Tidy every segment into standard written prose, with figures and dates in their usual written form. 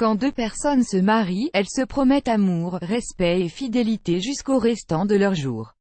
Quand deux personnes se marient, elles se promettent amour, respect et fidélité jusqu'au restant de leurs jours.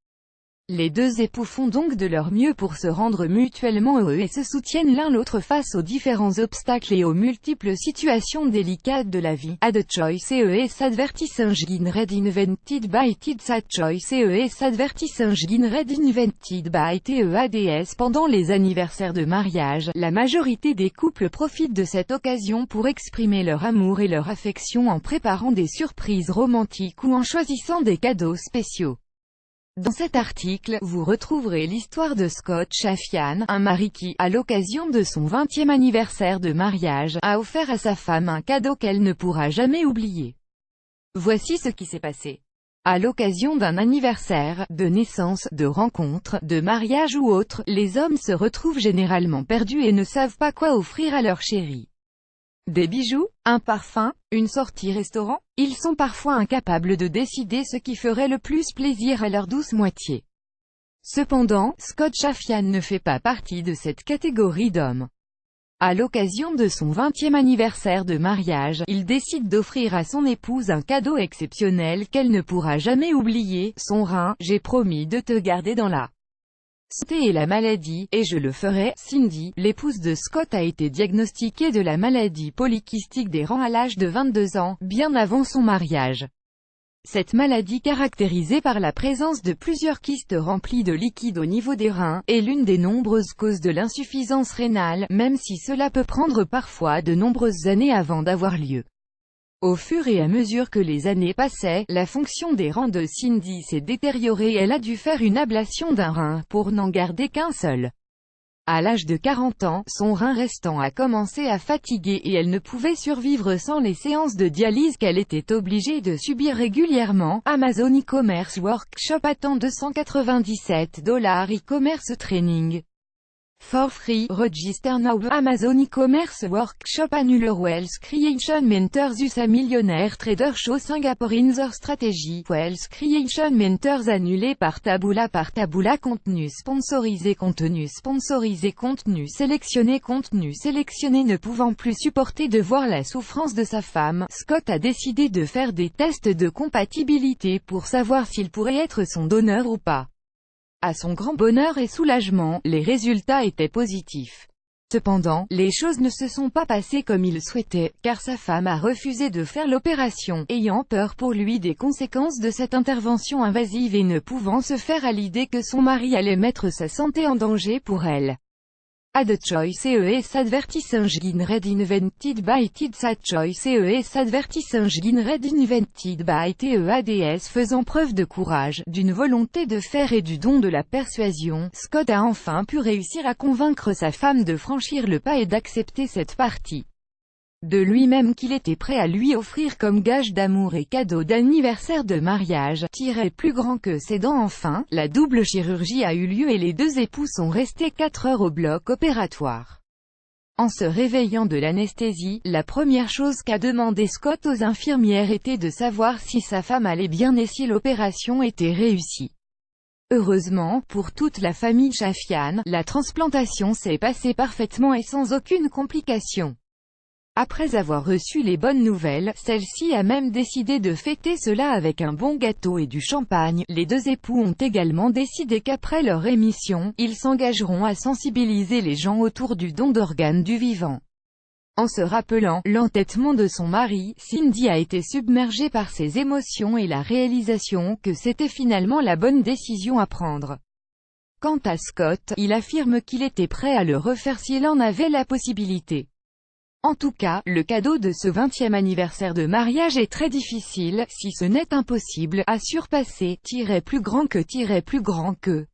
Les deux époux font donc de leur mieux pour se rendre mutuellement heureux et se soutiennent l'un l'autre face aux différents obstacles et aux multiples situations délicates de la vie. A the choice is advertising red invented by TEADS. A choice is advertising red invented by TEADS. Pendant les anniversaires de mariage, la majorité des couples profitent de cette occasion pour exprimer leur amour et leur affection en préparant des surprises romantiques ou en choisissant des cadeaux spéciaux. Dans cet article, vous retrouverez l'histoire de Scott Chafian, un mari qui, à l'occasion de son 20e anniversaire de mariage, a offert à sa femme un cadeau qu'elle ne pourra jamais oublier. Voici ce qui s'est passé. À l'occasion d'un anniversaire, de naissance, de rencontre, de mariage ou autre, les hommes se retrouvent généralement perdus et ne savent pas quoi offrir à leur chérie. Des bijoux, un parfum, une sortie restaurant, ils sont parfois incapables de décider ce qui ferait le plus plaisir à leur douce moitié. Cependant, Scott Chafian ne fait pas partie de cette catégorie d'hommes. À l'occasion de son 20e anniversaire de mariage, il décide d'offrir à son épouse un cadeau exceptionnel qu'elle ne pourra jamais oublier, son rein. J'ai promis de te garder dans la santé et la maladie, et je le ferai. Cindy, l'épouse de Scott, a été diagnostiquée de la maladie polycystique des reins à l'âge de 22 ans, bien avant son mariage. Cette maladie, caractérisée par la présence de plusieurs kystes remplis de liquide au niveau des reins, est l'une des nombreuses causes de l'insuffisance rénale, même si cela peut prendre parfois de nombreuses années avant d'avoir lieu. Au fur et à mesure que les années passaient, la fonction des reins de Cindy s'est détériorée et elle a dû faire une ablation d'un rein, pour n'en garder qu'un seul. À l'âge de 40 ans, son rein restant a commencé à fatiguer et elle ne pouvait survivre sans les séances de dialyse qu'elle était obligée de subir régulièrement. Amazon e-commerce workshop attend $297 e-commerce training. For free, register now. Amazon e-commerce workshop annual Wealth Creation Mentors USA Millionaire Trader Show Singapore Inner Strategy. Wealth Creation Mentors annulé par Taboola. Contenu sponsorisé. Contenu sélectionné. Ne pouvant plus supporter de voir la souffrance de sa femme, Scott a décidé de faire des tests de compatibilité pour savoir s'il pourrait être son donneur ou pas. À son grand bonheur et soulagement, les résultats étaient positifs. Cependant, les choses ne se sont pas passées comme il souhaitait, car sa femme a refusé de faire l'opération, ayant peur pour lui des conséquences de cette intervention invasive et ne pouvant se faire à l'idée que son mari allait mettre sa santé en danger pour elle. A the choice is advertising red invented by TEADS. A choice is advertising red invented by TEADS. Faisant preuve de courage, d'une volonté de faire et du don de la persuasion, Scott a enfin pu réussir à convaincre sa femme de franchir le pas et d'accepter cette partie de lui-même qu'il était prêt à lui offrir comme gage d'amour et cadeau d'anniversaire de mariage. Plus grand que ses dents. Enfin, la double chirurgie a eu lieu et les deux époux sont restés 4 heures au bloc opératoire. En se réveillant de l'anesthésie, la première chose qu'a demandé Scott aux infirmières était de savoir si sa femme allait bien et si l'opération était réussie. Heureusement, pour toute la famille Chafian, la transplantation s'est passée parfaitement et sans aucune complication. Après avoir reçu les bonnes nouvelles, celle-ci a même décidé de fêter cela avec un bon gâteau et du champagne. Les deux époux ont également décidé qu'après leur émission, ils s'engageront à sensibiliser les gens autour du don d'organes du vivant. En se rappelant l'entêtement de son mari, Cindy a été submergée par ses émotions et la réalisation que c'était finalement la bonne décision à prendre. Quant à Scott, il affirme qu'il était prêt à le refaire s'il en avait la possibilité. En tout cas, le cadeau de ce 20e anniversaire de mariage est très difficile, si ce n'est impossible, à surpasser. Plus grand que.